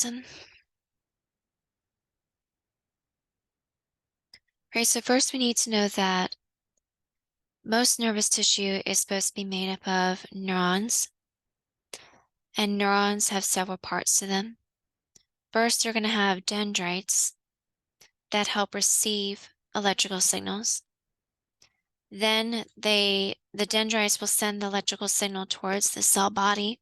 lesson. Okay, so first we need to know that most nervous tissue is supposed to be made up of neurons, and neurons have several parts to them. First, they're going to have dendrites that help receive electrical signals. Then the dendrites will send the electrical signal towards the cell body.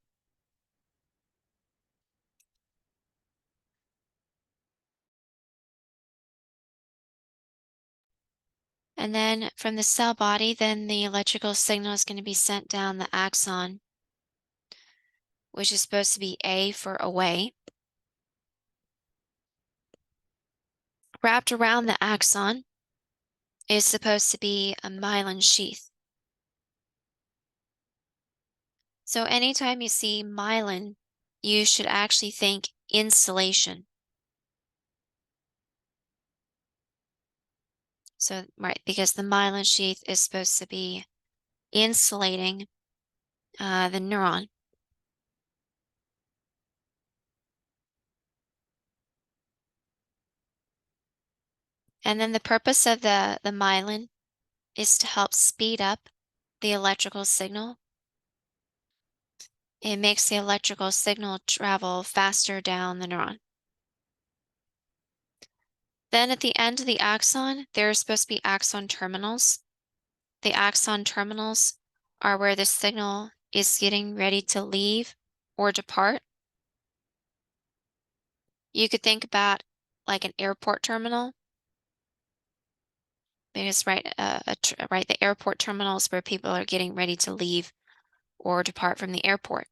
And then from the cell body, then the electrical signal is going to be sent down the axon, which is supposed to be A for away. Wrapped around the axon is supposed to be a myelin sheath. So anytime you see myelin, you should actually think insulation. So, right, because the myelin sheath is supposed to be insulating the neuron. And then the purpose of the myelin is to help speed up the electrical signal. It makes the electrical signal travel faster down the neuron. Then at the end of the axon, there are supposed to be axon terminals. The axon terminals are where the signal is getting ready to leave or depart. You could think about like an airport terminal, because right, the airport terminal is where people are getting ready to leave or depart from the airport.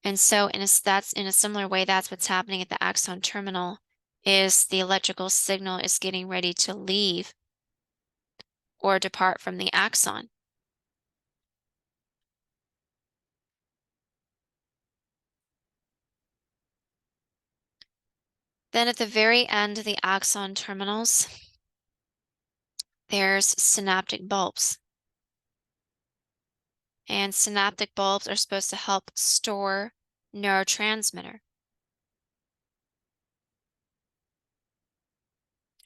And so that's in a similar way, that's what's happening at the axon terminal, is the electrical signal is getting ready to leave or depart from the axon. Then at the very end of the axon terminals, there's synaptic bulbs. And synaptic bulbs are supposed to help store neurotransmitter.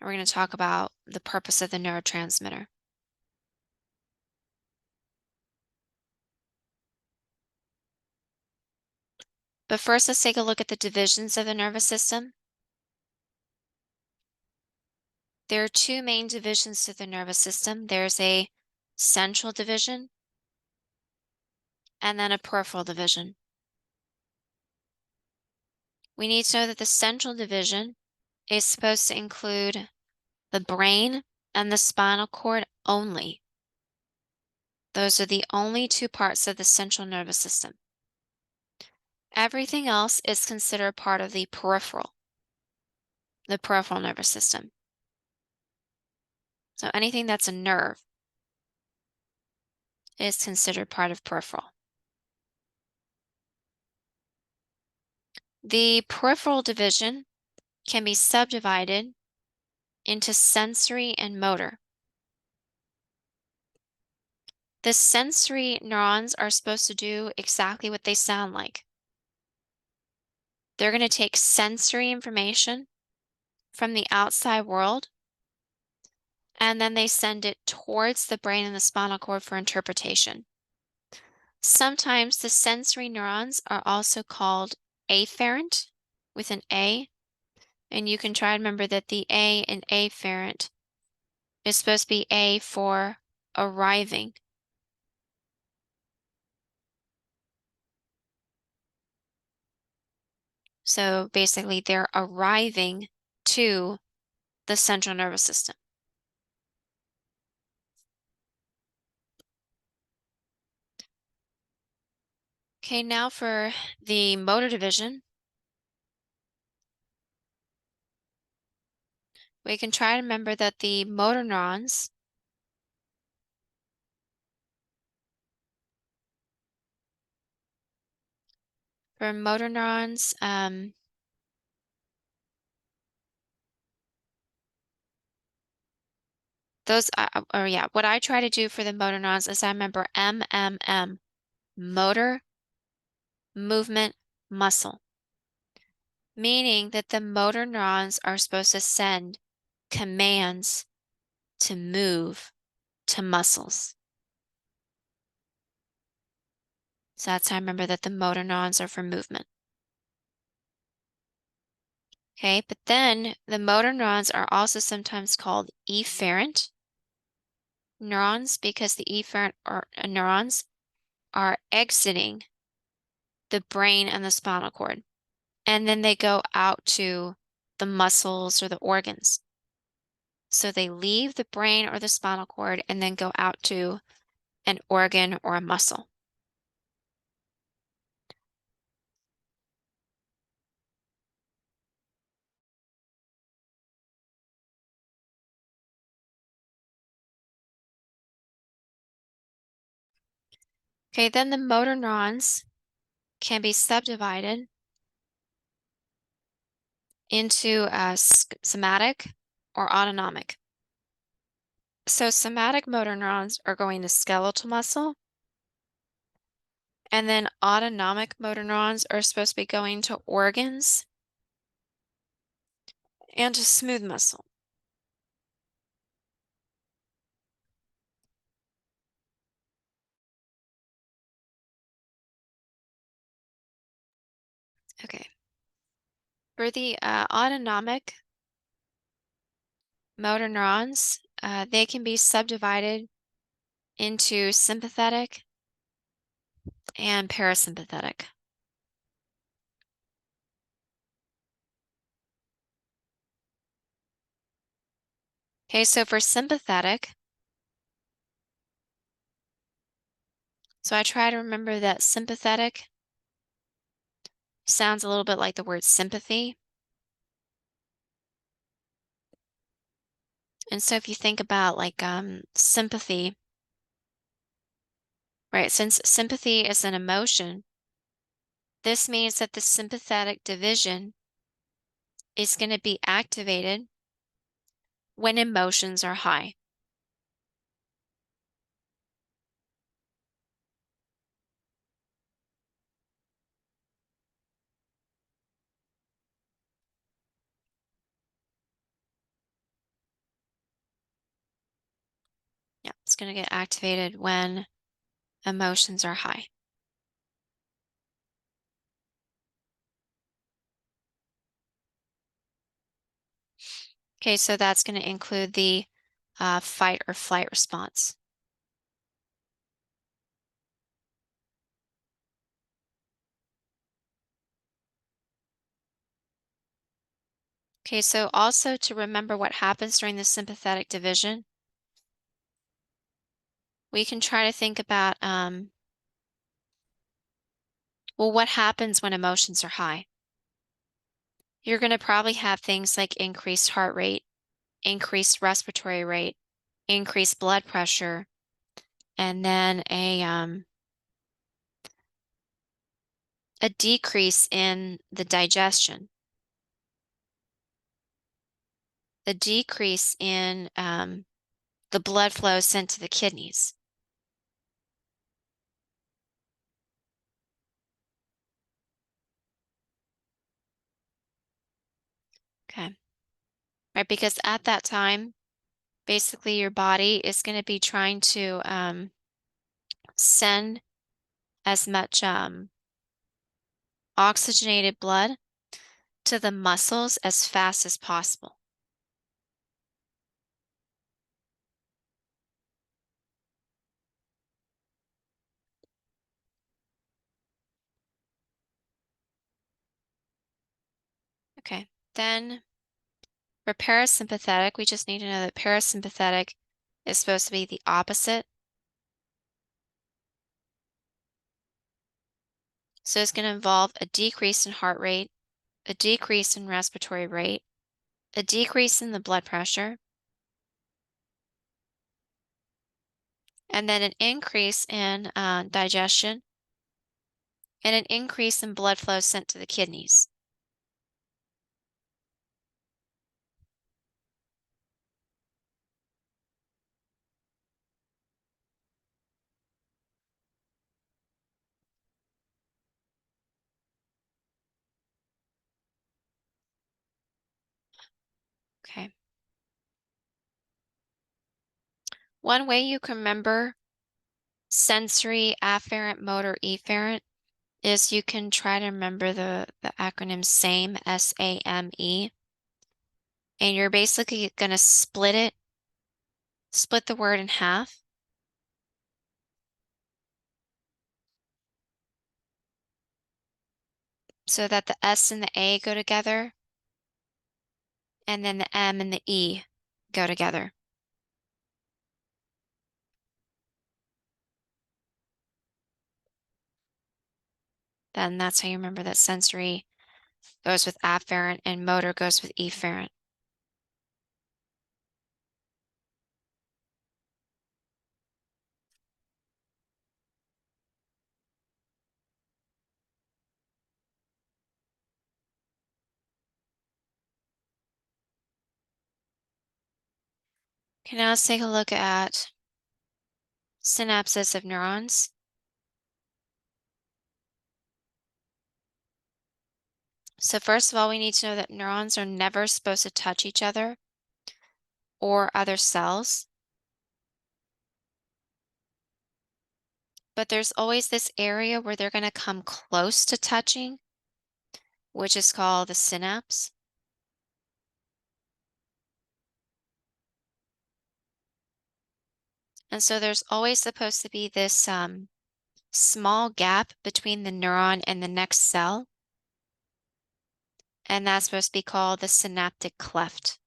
We're going to talk about the purpose of the neurotransmitter. But first, let's take a look at the divisions of the nervous system. There are two main divisions to the nervous system. There's a central division and then a peripheral division. We need to know that the central division is supposed to include the brain and the spinal cord only. Those are the only two parts of the central nervous system. Everything else is considered part of the peripheral nervous system. So anything that's a nerve is considered part of peripheral. The peripheral division can be subdivided into sensory and motor. The sensory neurons are supposed to do exactly what they sound like. They're going to take sensory information from the outside world, and then they send it towards the brain and the spinal cord for interpretation. Sometimes the sensory neurons are also called afferent with an A, and you can try to remember that the A in afferent is supposed to be A for arriving. So basically, they're arriving to the central nervous system. Okay, now for the motor division. We can try to remember that the motor neurons for motor neurons, what I try to do for the motor neurons is I remember MMM, motor, movement, muscle. meaning that the motor neurons are supposed to send commands to move to muscles. So that's how I remember that the motor neurons are for movement. Okay, but then the motor neurons are also sometimes called efferent neurons because the neurons are exiting the brain and the spinal cord. And then they go out to the muscles or the organs. So they leave the brain or the spinal cord and then go out to an organ or a muscle. Okay, then the motor neurons can be subdivided into somatic or autonomic. So somatic motor neurons are going to skeletal muscle, and then autonomic motor neurons are supposed to be going to organs and to smooth muscle. Okay. For the autonomic motor neurons, they can be subdivided into sympathetic and parasympathetic. Okay, so for sympathetic, so I try to remember that sympathetic sounds a little bit like the word sympathy. And so if you think about like sympathy, right, since sympathy is an emotion, this means that the sympathetic division is going to be activated when emotions are high. Yeah, it's going to get activated when emotions are high. Okay, so that's going to include the fight or flight response. Okay, so also to remember what happens during the sympathetic division, we can try to think about, well, what happens when emotions are high? You're going to probably have things like increased heart rate, increased respiratory rate, increased blood pressure, and then a decrease in the digestion, a decrease in the blood flow sent to the kidneys. Okay. Right, because at that time, basically your body is going to be trying to send as much oxygenated blood to the muscles as fast as possible. Okay. Then for parasympathetic, we just need to know that parasympathetic is supposed to be the opposite. So it's going to involve a decrease in heart rate, a decrease in respiratory rate, a decrease in the blood pressure, and then an increase in digestion, and an increase in blood flow sent to the kidneys. One way you can remember sensory, afferent, motor, efferent is you can try to remember the acronym SAME, SAME, and you're basically going to split the word in half so that the S and the A go together, and then the M and the E go together. Then that's how you remember that sensory goes with afferent and motor goes with efferent. Okay, now let's take a look at synapses of neurons. So first of all, we need to know that neurons are never supposed to touch each other or other cells. But there's always this area where they're going to come close to touching, which is called the synapse. And so there's always supposed to be this small gap between the neuron and the next cell. And that's supposed to be called the synaptic cleft.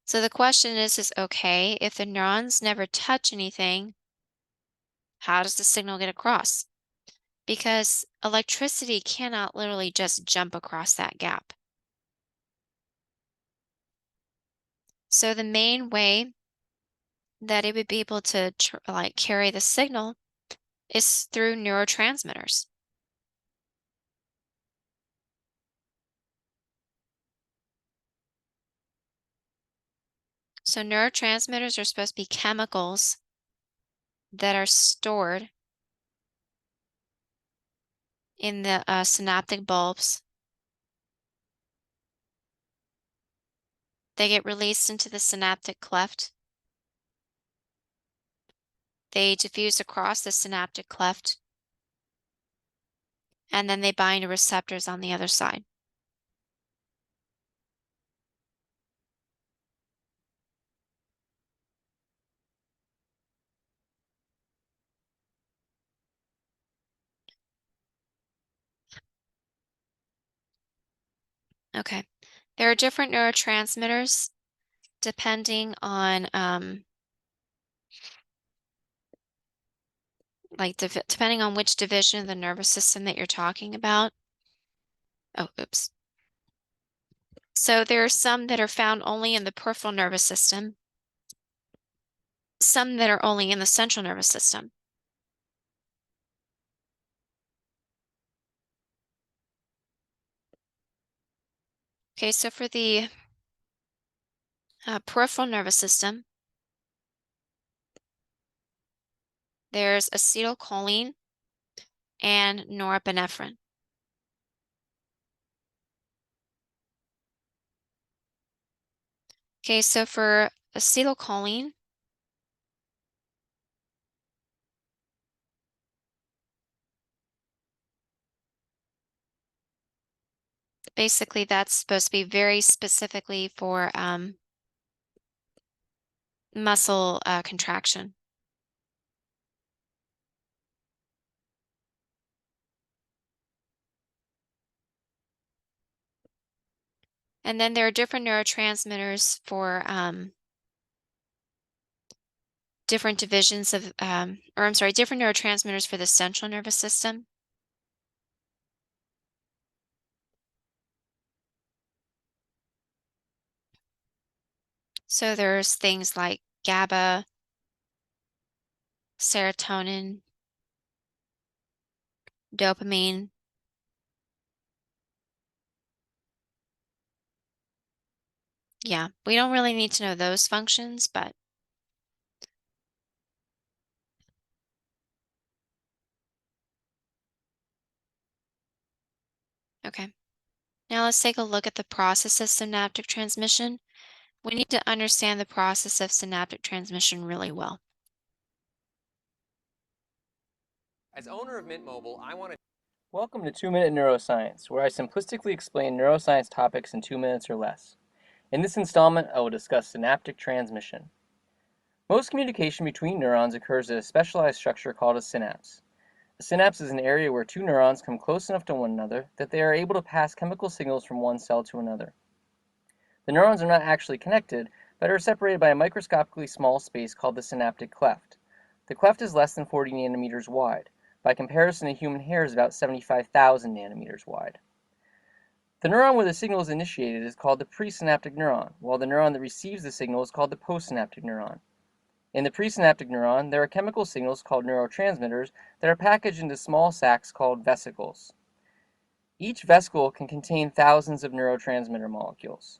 So the question is okay, if the neurons never touch anything, how does the signal get across? Because electricity cannot literally just jump across that gap. So the main way that it would be able to carry the signal is through neurotransmitters. So neurotransmitters are supposed to be chemicals that are stored in the synaptic bulbs. They get released into the synaptic cleft. They diffuse across the synaptic cleft, and then they bind to receptors on the other side. Okay. There are different neurotransmitters depending on depending on which division of the nervous system that you're talking about. Oh, oops. So there are some that are found only in the peripheral nervous system, some that are only in the central nervous system. Okay, so for the peripheral nervous system, there's acetylcholine and norepinephrine. Okay, so for acetylcholine, basically that's supposed to be very specifically for muscle contraction. And then there are different neurotransmitters for different divisions of, different neurotransmitters for the central nervous system. So there's things like GABA, serotonin, dopamine. Yeah, we don't really need to know those functions, but okay. Now let's take a look at the process of synaptic transmission. We need to understand the process of synaptic transmission really well. As owner of Mint Mobile, I want to. Welcome to 2 Minute Neuroscience, where I simplistically explain neuroscience topics in 2 minutes or less. In this installment, I will discuss synaptic transmission. Most communication between neurons occurs at a specialized structure called a synapse. A synapse is an area where two neurons come close enough to one another that they are able to pass chemical signals from one cell to another. The neurons are not actually connected, but are separated by a microscopically small space called the synaptic cleft. The cleft is less than 40 nanometers wide. By comparison, a human hair is about 75,000 nanometers wide. The neuron where the signal is initiated is called the presynaptic neuron, while the neuron that receives the signal is called the postsynaptic neuron. In the presynaptic neuron, there are chemical signals called neurotransmitters that are packaged into small sacs called vesicles. Each vesicle can contain thousands of neurotransmitter molecules.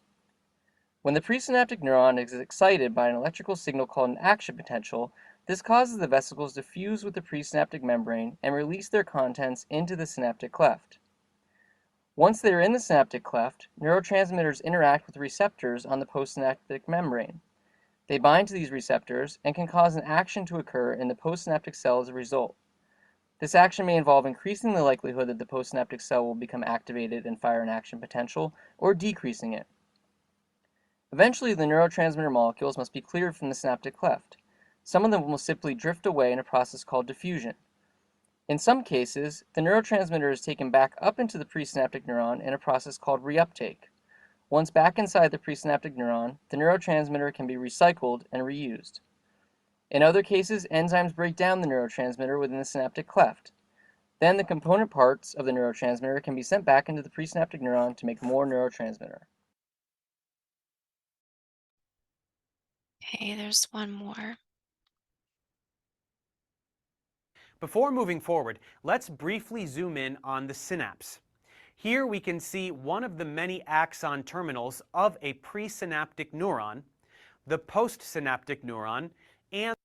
When the presynaptic neuron is excited by an electrical signal called an action potential, this causes the vesicles to fuse with the presynaptic membrane and release their contents into the synaptic cleft. Once they are in the synaptic cleft, neurotransmitters interact with receptors on the postsynaptic membrane. They bind to these receptors and can cause an action to occur in the postsynaptic cell as a result. This action may involve increasing the likelihood that the postsynaptic cell will become activated and fire an action potential, or decreasing it. Eventually, the neurotransmitter molecules must be cleared from the synaptic cleft. Some of them will simply drift away in a process called diffusion. In some cases, the neurotransmitter is taken back up into the presynaptic neuron in a process called reuptake. Once back inside the presynaptic neuron, the neurotransmitter can be recycled and reused. In other cases, enzymes break down the neurotransmitter within the synaptic cleft. Then the component parts of the neurotransmitter can be sent back into the presynaptic neuron to make more neurotransmitter. Okay, there's one more. Before moving forward, let's briefly zoom in on the synapse. Here we can see one of the many axon terminals of a presynaptic neuron, the postsynaptic neuron, and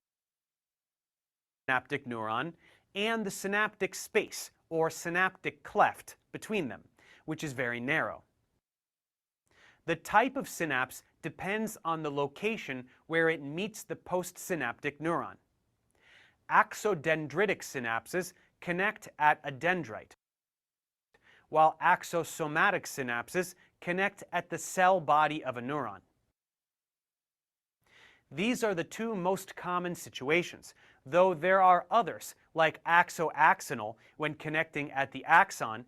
synaptic neuron, and the synaptic space, or synaptic cleft, between them, which is very narrow. The type of synapse depends on the location where it meets the postsynaptic neuron. Axodendritic synapses connect at a dendrite, while axosomatic synapses connect at the cell body of a neuron. These are the two most common situations, though there are others, like axoaxonal when connecting at the axon,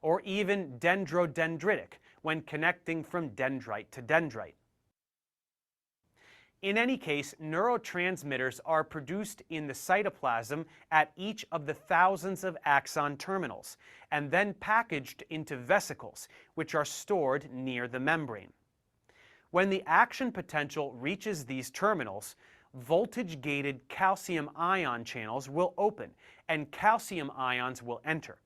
or even dendrodendritic when connecting from dendrite to dendrite. In any case, neurotransmitters are produced in the cytoplasm at each of the thousands of axon terminals, and then packaged into vesicles, which are stored near the membrane. When the action potential reaches these terminals, voltage-gated calcium ion channels will open, and calcium ions will enter.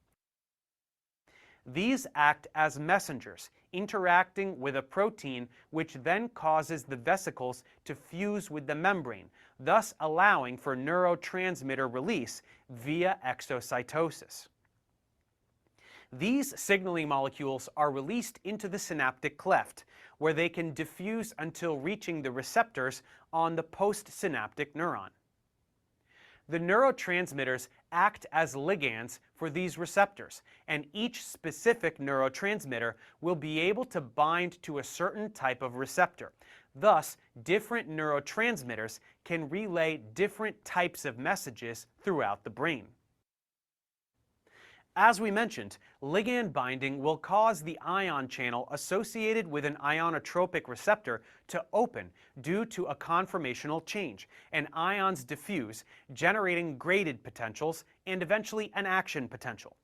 These act as messengers, interacting with a protein which then causes the vesicles to fuse with the membrane, thus allowing for neurotransmitter release via exocytosis. These signaling molecules are released into the synaptic cleft, where they can diffuse until reaching the receptors on the postsynaptic neuron. The neurotransmitters act as ligands for these receptors, and each specific neurotransmitter will be able to bind to a certain type of receptor. Thus, different neurotransmitters can relay different types of messages throughout the brain. As we mentioned, ligand binding will cause the ion channel associated with an ionotropic receptor to open due to a conformational change, and ions diffuse, generating graded potentials and eventually an action potential.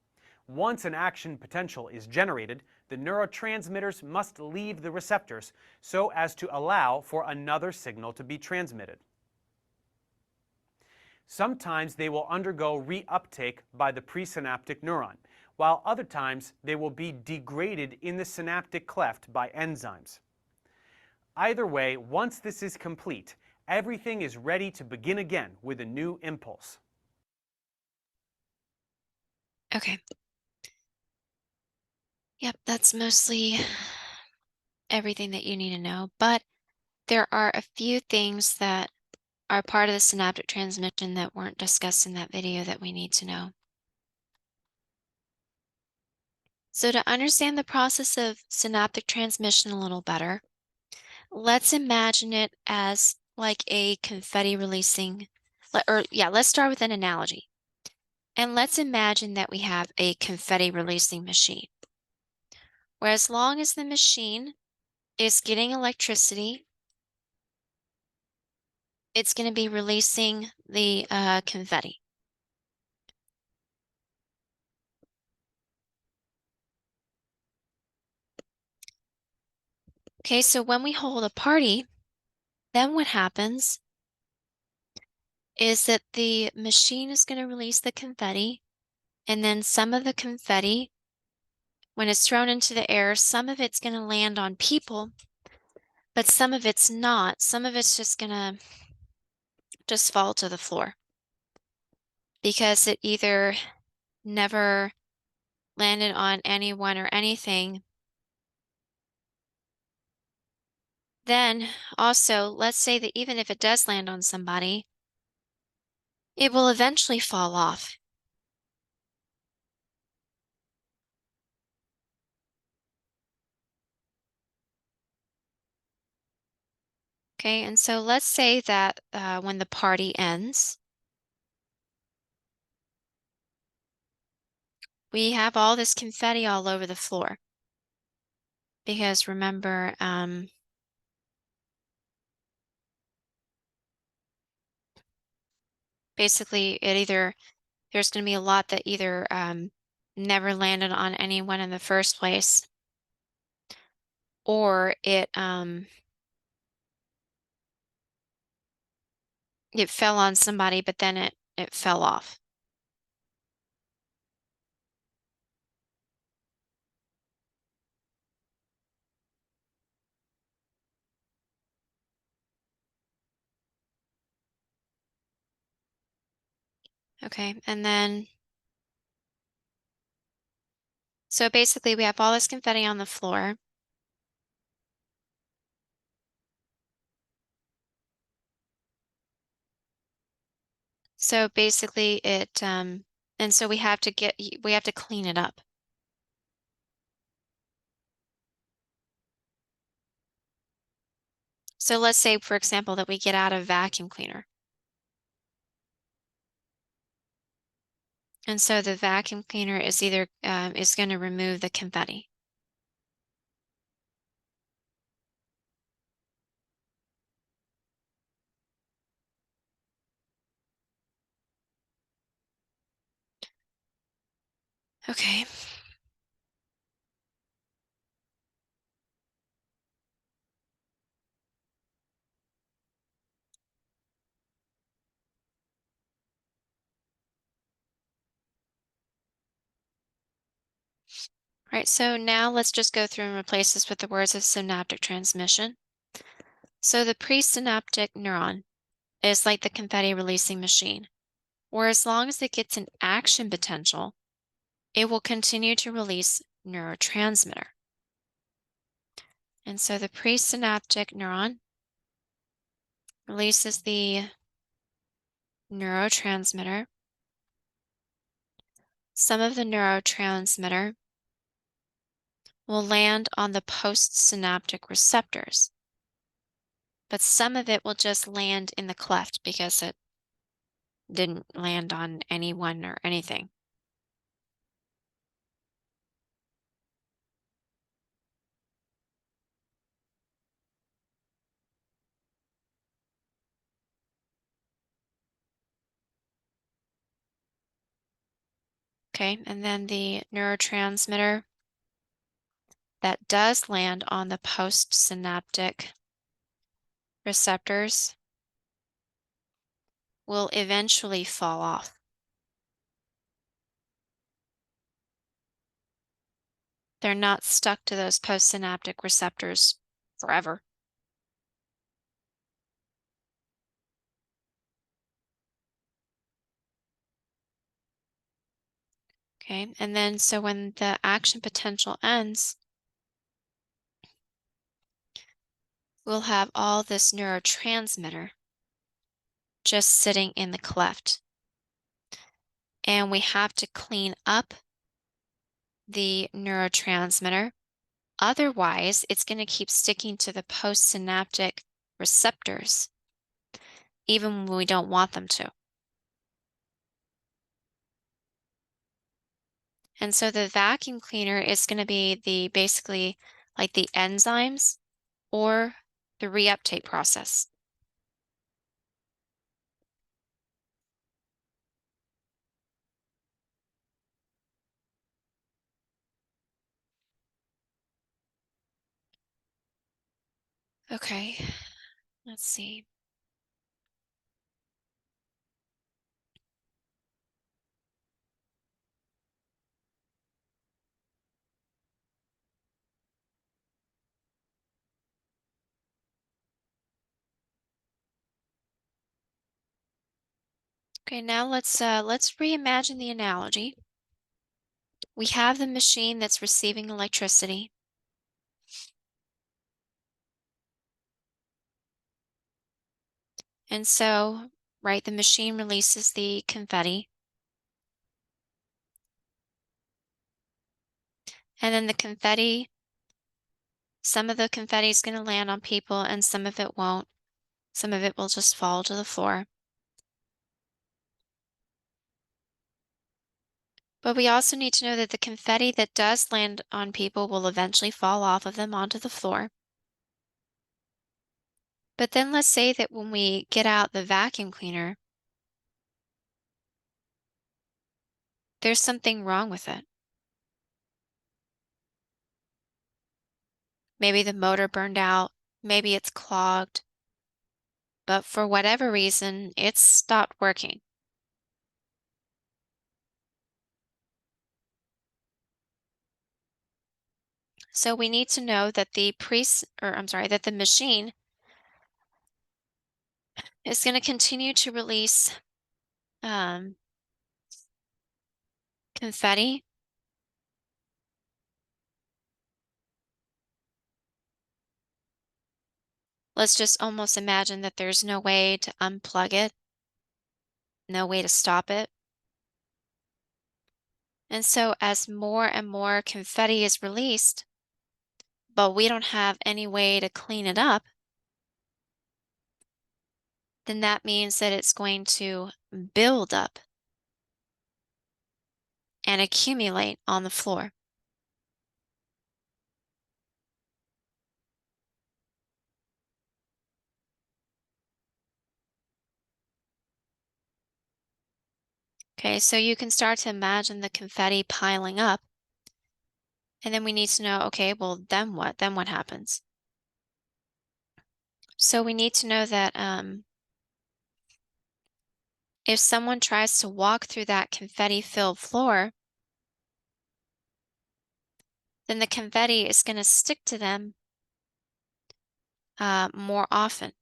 Once an action potential is generated, the neurotransmitters must leave the receptors so as to allow for another signal to be transmitted. Sometimes they will undergo reuptake by the presynaptic neuron, while other times they will be degraded in the synaptic cleft by enzymes. Either way, once this is complete, everything is ready to begin again with a new impulse. Okay. Yep, that's mostly everything that you need to know, but there are a few things that are part of the synaptic transmission that weren't discussed in that video that we need to know. So to understand the process of synaptic transmission a little better, let's imagine it as like a confetti releasing, let's start with an analogy. And let's imagine that we have a confetti releasing machine, where as long as the machine is getting electricity, it's going to be releasing the confetti. Okay, so when we hold a party, then what happens is that the machine is going to release the confetti, and then some of the confetti, when it's thrown into the air, some of it's going to land on people, but some of it's not. Some of it's just going to just fall to the floor because it either never landed on anyone or anything. Then also, let's say that even if it does land on somebody, it will eventually fall off. Okay, and so let's say that when the party ends, we have all this confetti all over the floor. Because remember, basically, there's going to be a lot that either never landed on anyone in the first place, or it fell on somebody, but then it fell off. Okay, and then so basically we have all this confetti on the floor. So basically and so we have to clean it up. So let's say, for example, that we get out a vacuum cleaner. And so the vacuum cleaner is either is going to remove the confetti. Okay. All right, so now let's just go through and replace this with the words of synaptic transmission. So the presynaptic neuron is like the confetti releasing machine, where as long as it gets an action potential, it will continue to release neurotransmitter. And so the presynaptic neuron releases the neurotransmitter. Some of the neurotransmitter will land on the postsynaptic receptors, but some of it will just land in the cleft because it didn't land on anyone or anything. Okay, and then the neurotransmitter that does land on the postsynaptic receptors will eventually fall off. They're not stuck to those postsynaptic receptors forever. Okay, and then so when the action potential ends, we'll have all this neurotransmitter just sitting in the cleft. And we have to clean up the neurotransmitter. Otherwise, it's going to keep sticking to the postsynaptic receptors, even when we don't want them to. And so the vacuum cleaner is going to be the basically like the enzymes or the reuptake process. Okay, let's see. Okay, now let's reimagine the analogy. We have the machine that's receiving electricity. And so, right, the machine releases the confetti. And then the confetti, some of the confetti is going to land on people and some of it won't. Some of it will just fall to the floor. But we also need to know that the confetti that does land on people will eventually fall off of them onto the floor. But then let's say that when we get out the vacuum cleaner, there's something wrong with it. Maybe the motor burned out, maybe it's clogged, but for whatever reason, it's stopped working. So we need to know that that the machine is going to continue to release um, confetti. Let's just almost imagine that there's no way to unplug it, no way to stop it. And so as more and more confetti is released, but we don't have any way to clean it up, then that means that it's going to build up and accumulate on the floor. Okay, so you can start to imagine the confetti piling up. And then we need to know, okay, well, then what? Then what happens? So we need to know that if someone tries to walk through that confetti-filled floor, then the confetti is going to stick to them more often.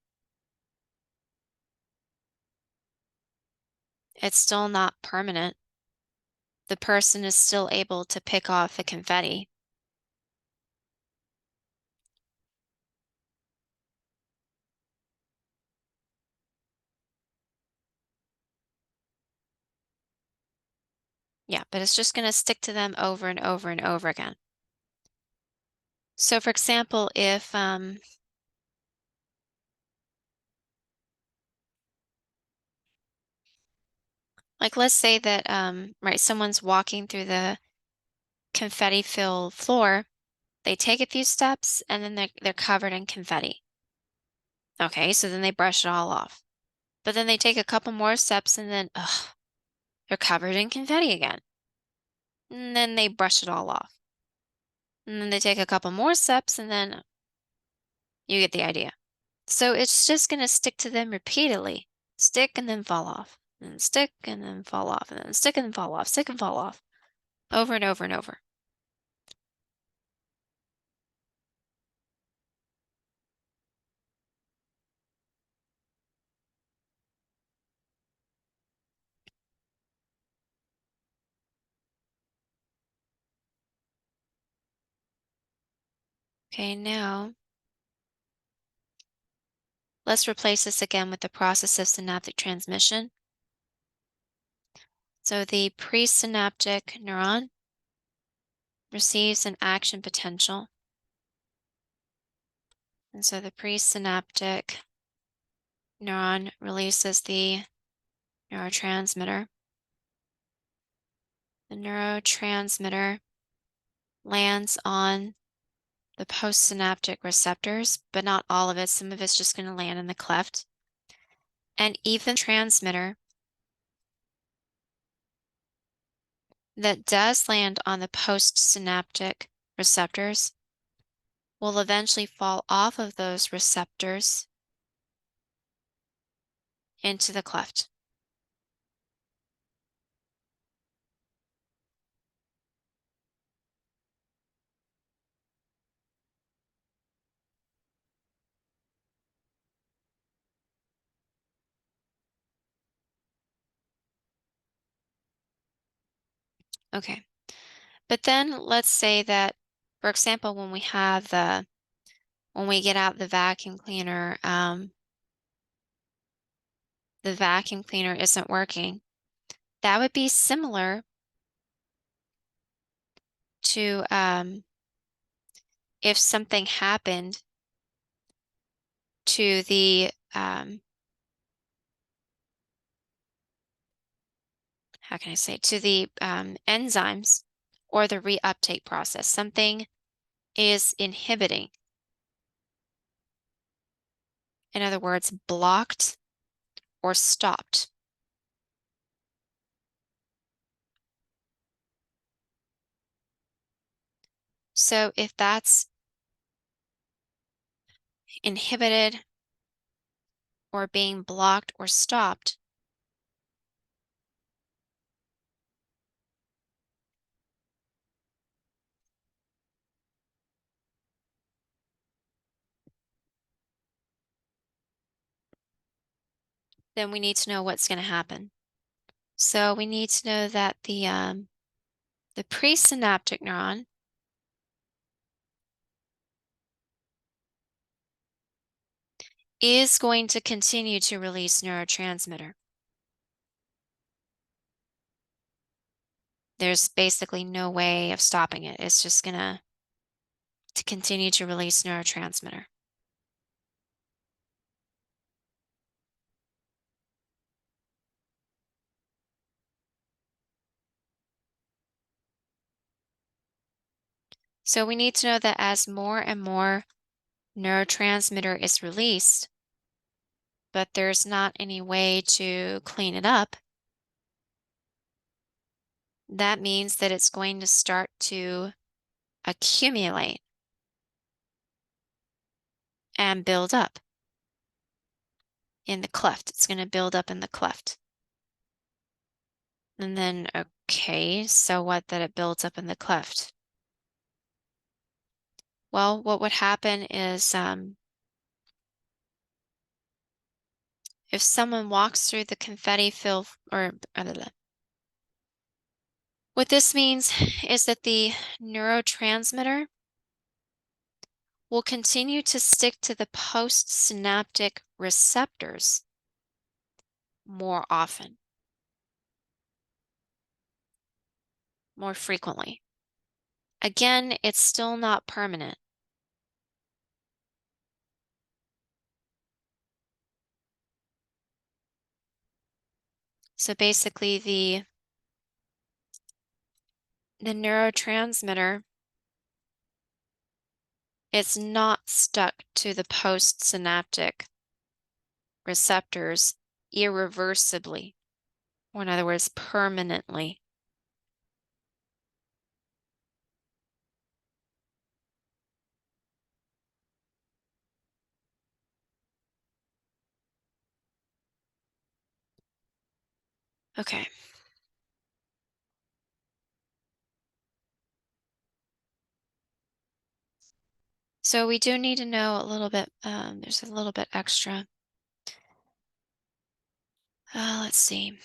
It's still not permanent. The person is still able to pick off the confetti. Yeah, but it's just going to stick to them over and over and over again. So for example, if like let's say that right, someone's walking through the confetti-filled floor, they take a few steps and then they're covered in confetti. Okay, so then they brush it all off. But then they take a couple more steps and then ugh, they're covered in confetti again. And then they brush it all off. And then they take a couple more steps and then you get the idea. So it's just going to stick to them repeatedly. Stick and then fall off. And stick and then fall off. And then stick and fall off. Stick and fall off. Over and over and over. Okay, now Let's replace this again with the process of synaptic transmission. So the presynaptic neuron receives an action potential. And so the presynaptic neuron releases the neurotransmitter. The neurotransmitter lands on the postsynaptic receptors, but not all of it. Some of it's just going to land in the cleft. And even transmitter that does land on the postsynaptic receptors will eventually fall off of those receptors into the cleft. Okay. But then let's say that, for example, when we get out the vacuum cleaner, the vacuum cleaner isn't working. That would be similar to if something happened to the how can I say, to the enzymes or the reuptake process. Something is inhibiting. In other words, blocked or stopped. So if that's inhibited or being blocked or stopped, then we need to know what's going to happen. So we need to know that the presynaptic neuron is going to continue to release neurotransmitter. There's basically no way of stopping it. It's just going to continue to release neurotransmitter. So we need to know that as more and more neurotransmitter is released, but there's not any way to clean it up, that means that it's going to start to accumulate and build up in the cleft. It's going to build up in the cleft. And then, okay, so what that it builds up in the cleft? Well, what would happen is if someone walks through the confetti fill, or what this means is that the neurotransmitter will continue to stick to the postsynaptic receptors more often, more frequently. Again, it's still not permanent. So basically the neurotransmitter, it's not stuck to the postsynaptic receptors irreversibly, or in other words, permanently. Okay. So we do need to know a little bit, there's a little bit extra. Let's see.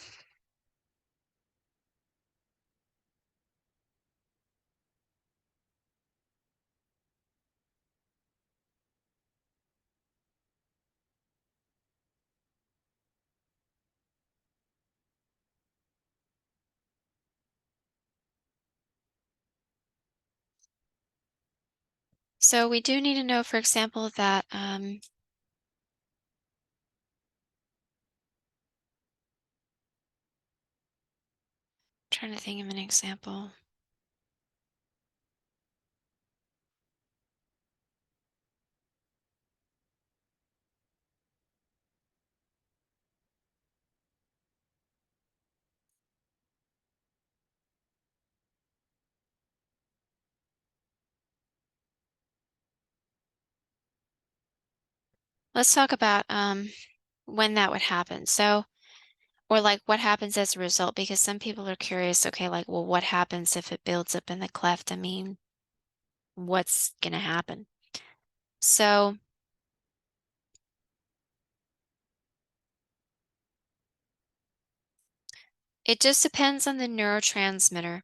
So we do need to know, for example, that trying to think of an example. Let's talk about when that would happen. So, or like what happens as a result, because some people are curious, okay, like, well, what happens if it builds up in the cleft? I mean, what's going to happen? So, it just depends on the neurotransmitter.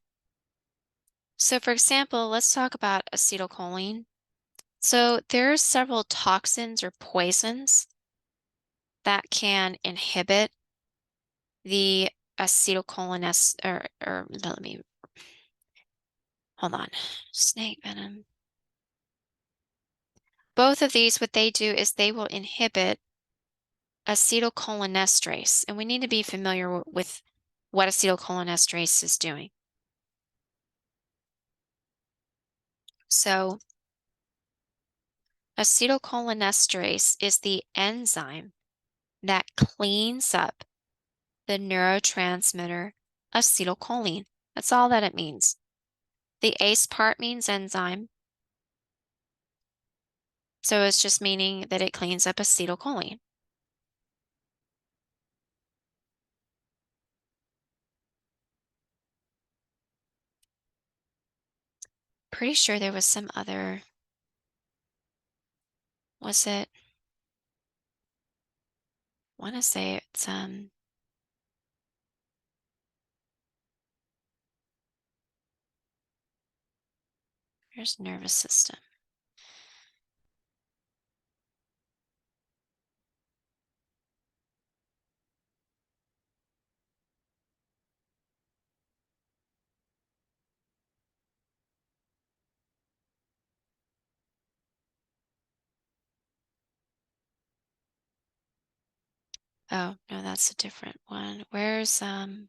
So, for example, let's talk about acetylcholine. So, there are several toxins or poisons that can inhibit the acetylcholinest, or let me hold on, snake venom. Both of these, what they do is they will inhibit acetylcholinesterase, and we need to be familiar with what acetylcholinesterase is doing. So, acetylcholinesterase is the enzyme that cleans up the neurotransmitter acetylcholine. That's all that it means. The ACE part means enzyme, so it's just meaning that it cleans up acetylcholine. Pretty sure there was some other, was it? I want to say it's here's nervous system. Oh, no, that's a different one. Where's botulism?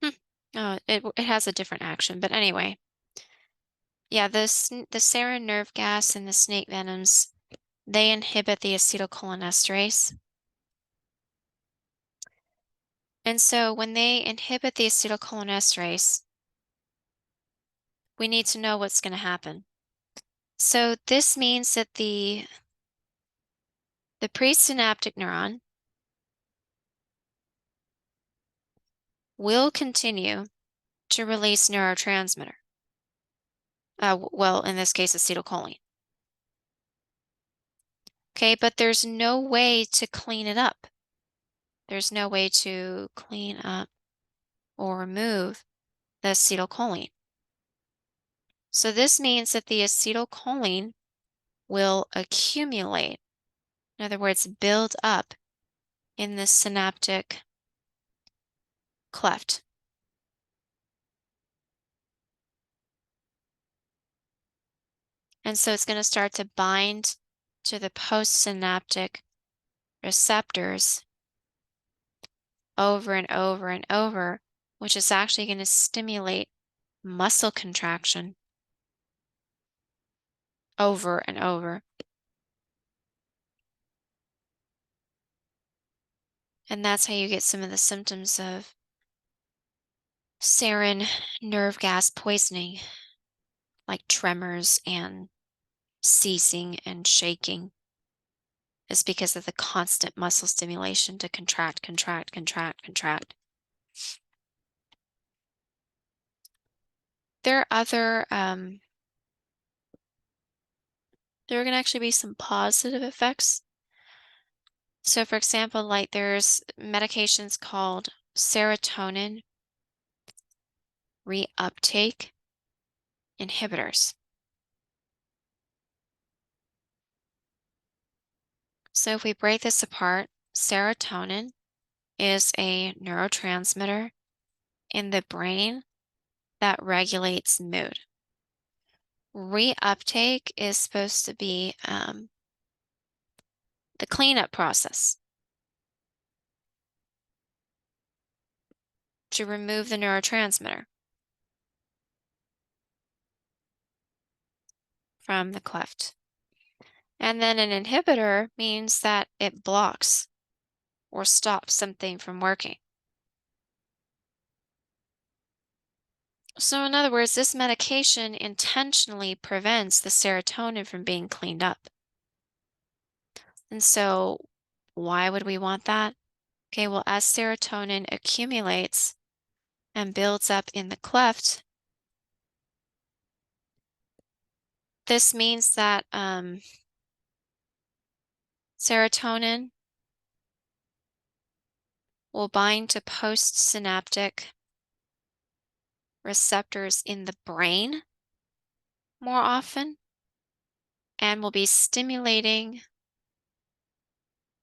Hmm. Oh, it has a different action, but anyway. Yeah, the sarin nerve gas and the snake venoms, they inhibit the acetylcholinesterase. And so when they inhibit the acetylcholinesterase, we need to know what's going to happen. So this means that the presynaptic neuron will continue to release neurotransmitter. Well, in this case, acetylcholine. Okay, but there's no way to clean it up. There's no way to clean up or remove the acetylcholine. So this means that the acetylcholine will accumulate. In other words, build up in the synaptic cleft. And so it's going to start to bind to the postsynaptic receptors over and over and over, which is actually going to stimulate muscle contraction over and over. And that's how you get some of the symptoms of sarin nerve gas poisoning, like tremors and seizing and shaking, is because of the constant muscle stimulation to contract, contract, contract, contract. There are other, there are going to actually be some positive effects. So, for example, like there's medications called serotonin reuptake inhibitors. So if we break this apart, serotonin is a neurotransmitter in the brain that regulates mood. Reuptake is supposed to be the cleanup process to remove the neurotransmitter from the cleft. And then an inhibitor means that it blocks or stops something from working. So, in other words, this medication intentionally prevents the serotonin from being cleaned up. And so, why would we want that? Okay, well, as serotonin accumulates and builds up in the cleft, this means that serotonin will bind to postsynaptic receptors in the brain more often and will be stimulating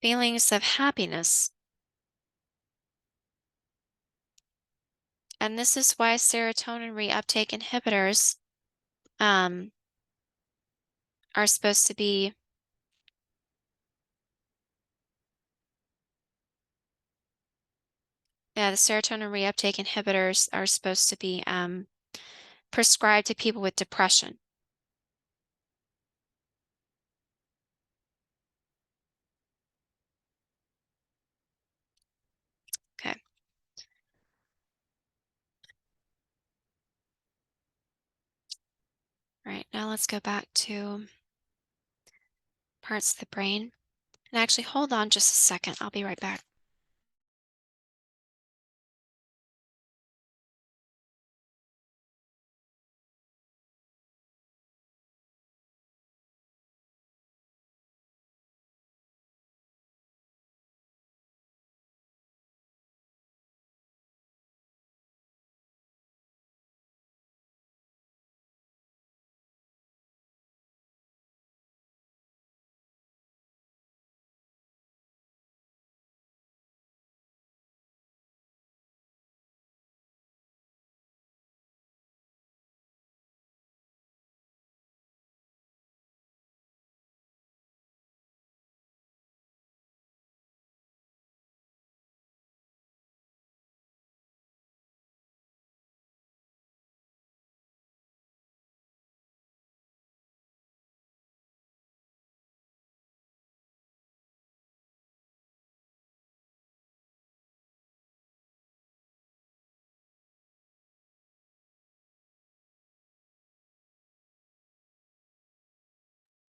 feelings of happiness. And this is why serotonin reuptake inhibitors um, are supposed to be the serotonin reuptake inhibitors are supposed to be prescribed to people with depression. Okay. All right, now let's go back to parts of the brain. And actually, hold on just a second. I'll be right back.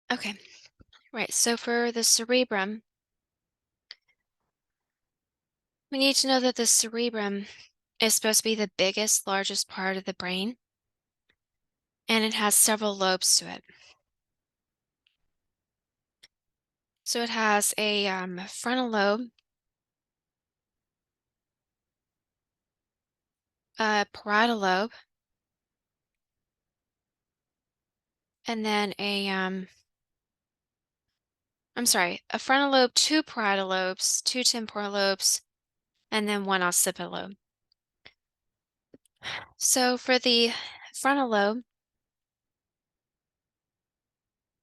Okay, right. So for the cerebrum, we need to know that the cerebrum is supposed to be the biggest, largest part of the brain, and it has several lobes to it. So it has a frontal lobe, a parietal lobe, and then I'm sorry, a frontal lobe, two parietal lobes, two temporal lobes, and then one occipital lobe. So for the frontal lobe,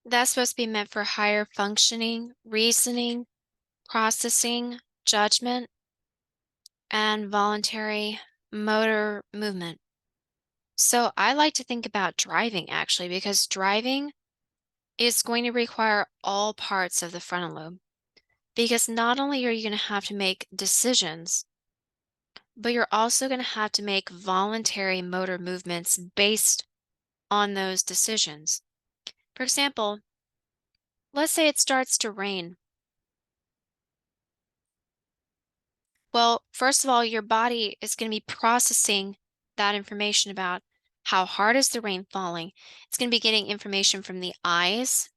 that's supposed to be meant for higher functioning, reasoning, processing, judgment, and voluntary motor movement. So I like to think about driving actually, because driving is going to require all parts of the frontal lobe. Because not only are you going to have to make decisions, but you're also going to have to make voluntary motor movements based on those decisions. For example, let's say it starts to rain. Well, first of all, your body is going to be processing that information about how hard is the rain falling. It's going to be getting information from the eyes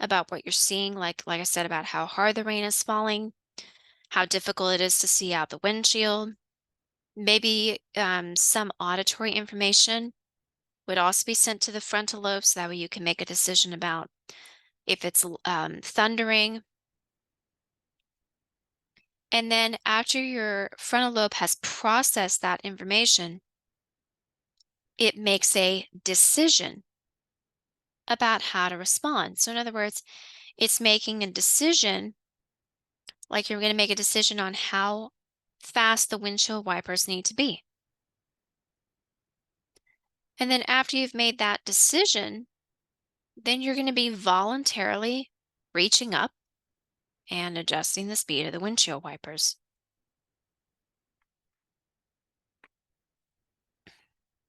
about what you're seeing, like I said, about how hard the rain is falling, how difficult it is to see out the windshield, maybe some auditory information would also be sent to the frontal lobe, so that way you can make a decision about if it's thundering. And then after your frontal lobe has processed that information, it makes a decision about how to respond. So in other words, it's making a decision, like you're going to make a decision on how fast the windshield wipers need to be. And then after you've made that decision, then you're going to be voluntarily reaching up and adjusting the speed of the windshield wipers.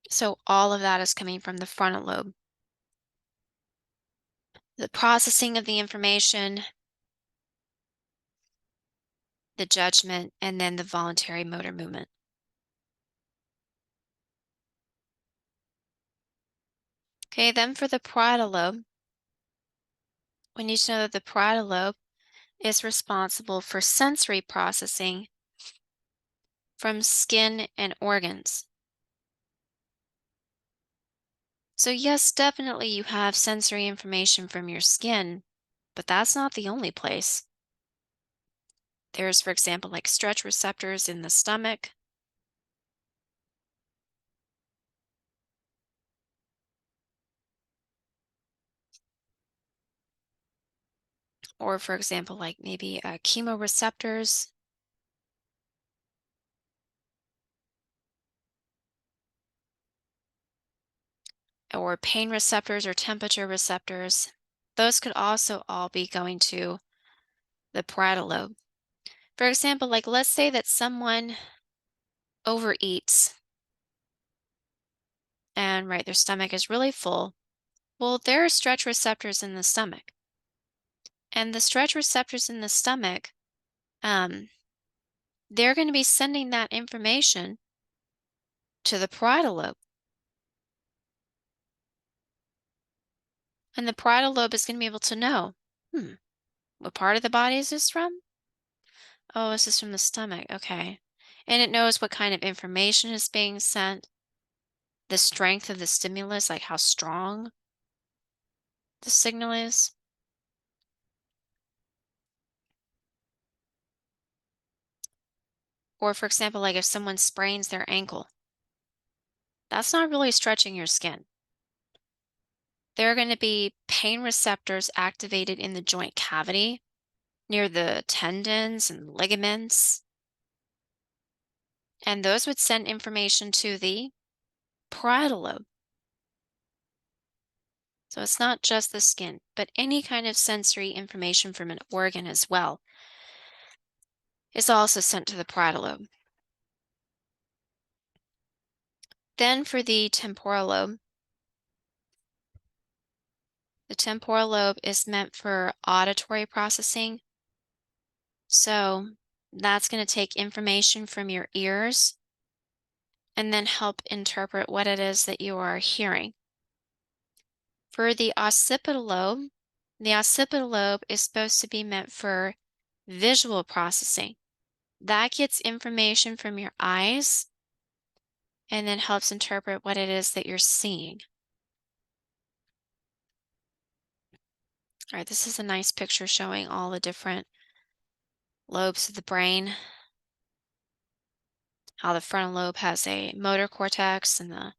So all of that is coming from the frontal lobe. The processing of the information, the judgment, and then the voluntary motor movement. Okay, then for the parietal lobe, we need to know that the parietal lobe is responsible for sensory processing from skin and organs. So yes, definitely you have sensory information from your skin, but that's not the only place. There's, for example, like stretch receptors in the stomach, or for example, like maybe chemoreceptors, or pain receptors or temperature receptors. Those could also all be going to the parietal lobe. For example, like let's say that someone overeats and right, their stomach is really full. Well, there are stretch receptors in the stomach. And the stretch receptors in the stomach, um, they're going to be sending that information to the parietal lobe. And the parietal lobe is going to be able to know, what part of the body is this from? Oh, this is from the stomach. Okay. And it knows what kind of information is being sent, the strength of the stimulus, like how strong the signal is. Or, for example, like if someone sprains their ankle, that's not really stretching your skin. There are going to be pain receptors activated in the joint cavity near the tendons and ligaments, and those would send information to the parietal lobe. So it's not just the skin, but any kind of sensory information from an organ as well is also sent to the parietal lobe. Then for the temporal lobe, the temporal lobe is meant for auditory processing. So that's going to take information from your ears and then help interpret what it is that you are hearing. For the occipital lobe is supposed to be meant for visual processing. That gets information from your eyes and then helps interpret what it is that you're seeing. All right, this is a nice picture showing all the different lobes of the brain, how the frontal lobe has a motor cortex and the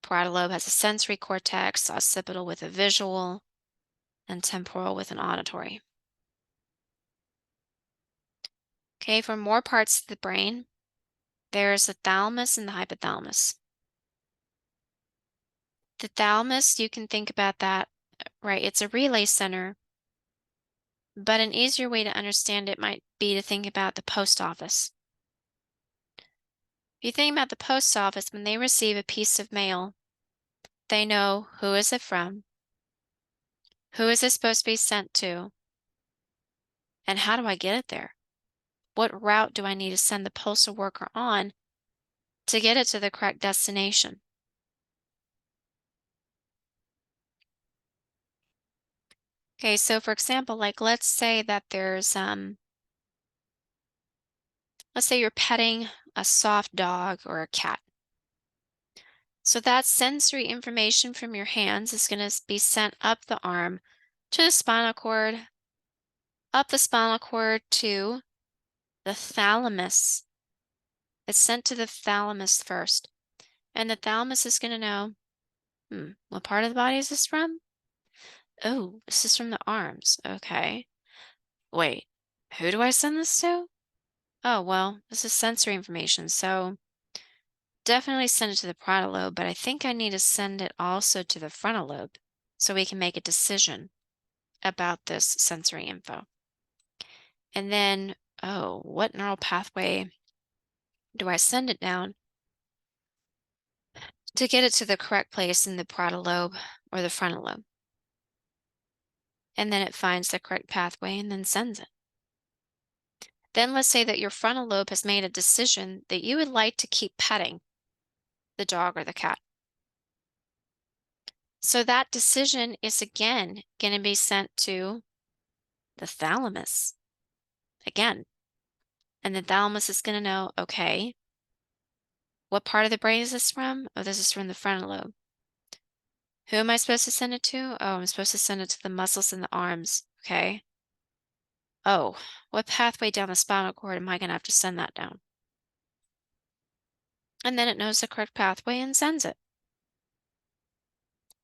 parietal lobe has a sensory cortex, occipital with a visual, and temporal with an auditory. Okay, for more parts of the brain, there's the thalamus and the hypothalamus. The thalamus, you can think about that, right? It's a relay center, but an easier way to understand it might be to think about the post office. If you think about the post office, when they receive a piece of mail, they know who is it from, who is it supposed to be sent to, and how do I get it there? What route do I need to send the postal worker on to get it to the correct destination? Okay, so for example, like let's say that there's let's say you're petting a soft dog or a cat. So that sensory information from your hands is going to be sent up the arm to the spinal cord, up the spinal cord to the thalamus. It's sent to the thalamus first. And the thalamus is going to know, what part of the body is this from? Oh, this is from the arms. Okay. Wait, who do I send this to? Oh, well, this is sensory information. So definitely send it to the parietal lobe, but I think I need to send it also to the frontal lobe so we can make a decision about this sensory info. And then, oh, what neural pathway do I send it down to get it to the correct place in the parietal lobe or the frontal lobe? And then it finds the correct pathway and then sends it. Then let's say that your frontal lobe has made a decision that you would like to keep petting the dog or the cat. So that decision is again going to be sent to the thalamus again. And the thalamus is going to know, okay, what part of the brain is this from? Oh, this is from the frontal lobe. Who am I supposed to send it to? Oh, I'm supposed to send it to the muscles in the arms. Okay. Oh, what pathway down the spinal cord am I going to have to send that down? And then it knows the correct pathway and sends it.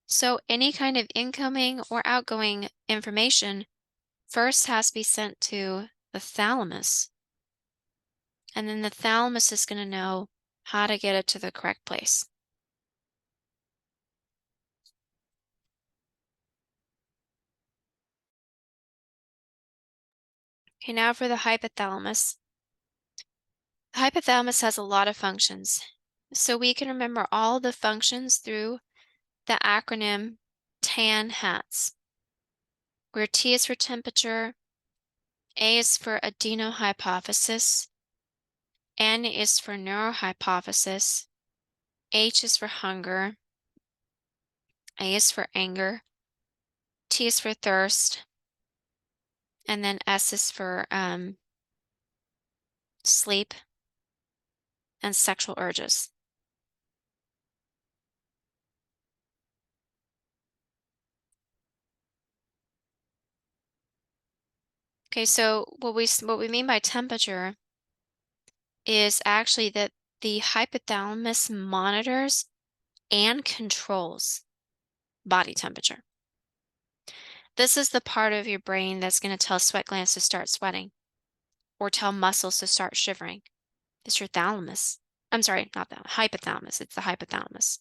So any kind of incoming or outgoing information first has to be sent to the thalamus. And then the thalamus is going to know how to get it to the correct place. Okay, now for the hypothalamus. The hypothalamus has a lot of functions. So we can remember all the functions through the acronym TAN-HATS, where T is for temperature, A is for adenohypophysis, N is for neurohypophysis, H is for hunger, A is for anger, T is for thirst, and then S is for sleep and sexual urges. Okay, so what we mean by temperature is actually that the hypothalamus monitors and controls body temperature. This is the part of your brain that's going to tell sweat glands to start sweating or tell muscles to start shivering. It's your thalamus. I'm sorry, not that hypothalamus. It's the hypothalamus.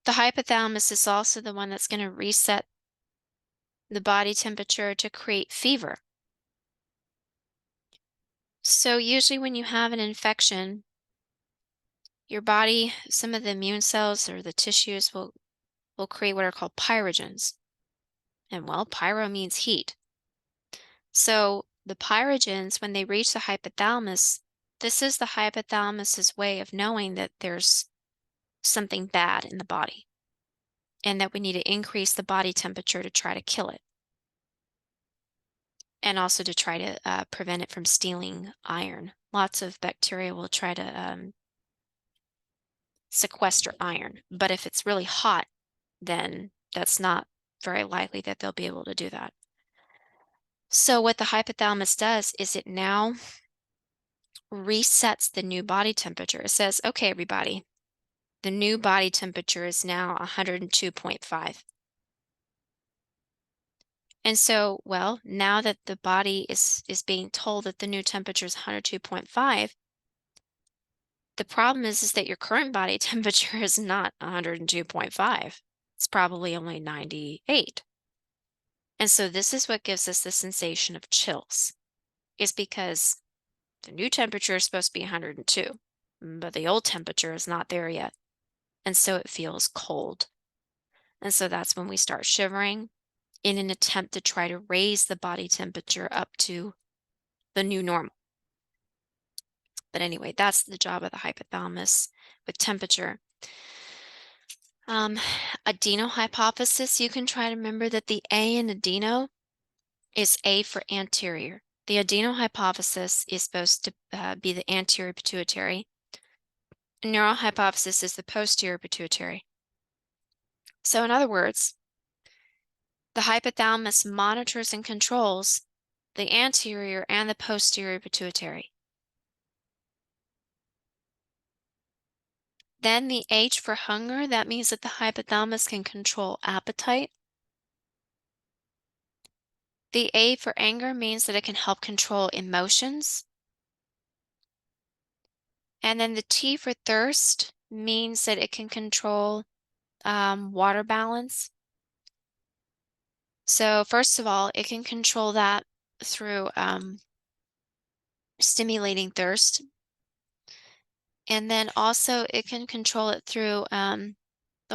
The hypothalamus is also the one that's going to reset the body temperature to create fever. So usually when you have an infection, your body, some of the immune cells or the tissues will create what are called pyrogens. And well, pyro means heat. So the pyrogens, when they reach the hypothalamus, this is the hypothalamus's way of knowing that there's something bad in the body and that we need to increase the body temperature to try to kill it. And also to try to prevent it from stealing iron. Lots of bacteria will try to sequester iron. But if it's really hot, then that's not very likely that they'll be able to do that. So what the hypothalamus does is it now resets the new body temperature. It says, okay, everybody, the new body temperature is now 102.5. And so, well, now that the body is being told that the new temperature is 102.5, the problem is that your current body temperature is not 102.5. It's probably only 98. And so this is what gives us the sensation of chills, is because the new temperature is supposed to be 102, but the old temperature is not there yet. And so it feels cold. And so that's when we start shivering in an attempt to try to raise the body temperature up to the new normal. But anyway, that's the job of the hypothalamus with temperature. Adenohypophysis, you can try to remember that the A in adeno is A for anterior. The adenohypophysis is supposed to be the anterior pituitary. neural hypophysis is the posterior pituitary. So in other words, the hypothalamus monitors and controls the anterior and the posterior pituitary. Then the H for hunger, that means that the hypothalamus can control appetite. The A for anger means that it can help control emotions. And then the T for thirst means that it can control water balance. So first of all, it can control that through stimulating thirst. And then also it can control it through the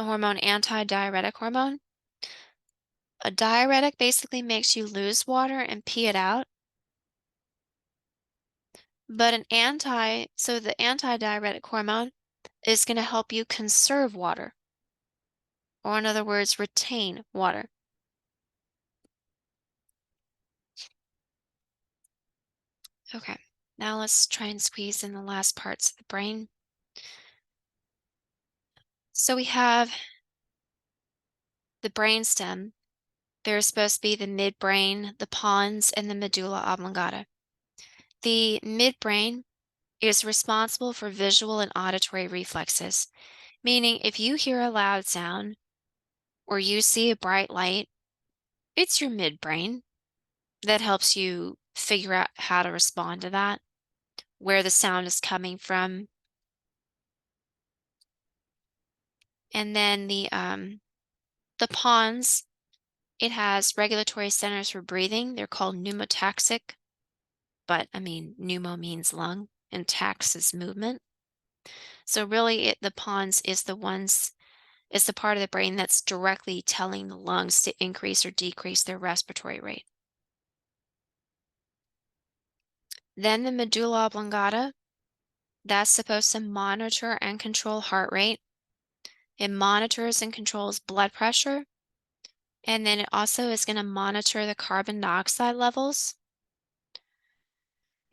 hormone anti-diuretic hormone. A diuretic basically makes you lose water and pee it out. But so the anti-diuretic hormone is going to help you conserve water, or in other words, retain water. Okay, now let's try and squeeze in the last parts of the brain. So we have the brainstem. There's supposed to be the midbrain, the pons, and the medulla oblongata. The midbrain is responsible for visual and auditory reflexes, meaning if you hear a loud sound or you see a bright light, it's your midbrain that helps you figure out how to respond to that, where the sound is coming from. And then the pons, it has regulatory centers for breathing. They're called pneumotaxic, but I mean, pneumo means lung and tax is movement. So really the pons is the part of the brain that's directly telling the lungs to increase or decrease their respiratory rate. Then the medulla oblongata, that's supposed to monitor and control heart rate. It monitors and controls blood pressure. And then it also is going to monitor the carbon dioxide levels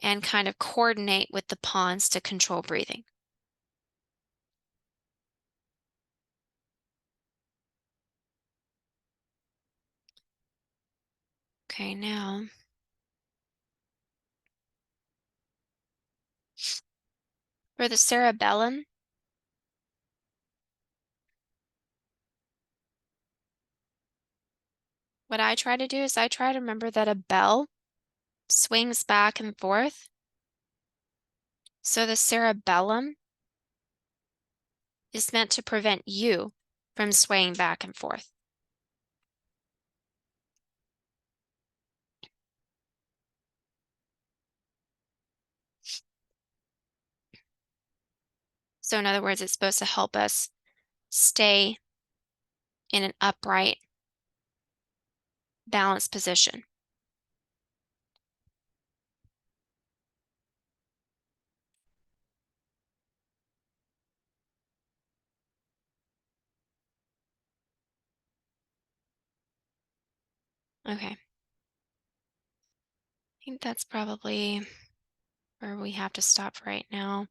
and kind of coordinate with the pons to control breathing. Okay, now for the cerebellum, what I try to do is I try to remember that a bell swings back and forth. So the cerebellum is meant to prevent you from swaying back and forth. So in other words, it's supposed to help us stay in an upright, balanced position. Okay. I think that's probably where we have to stop right now.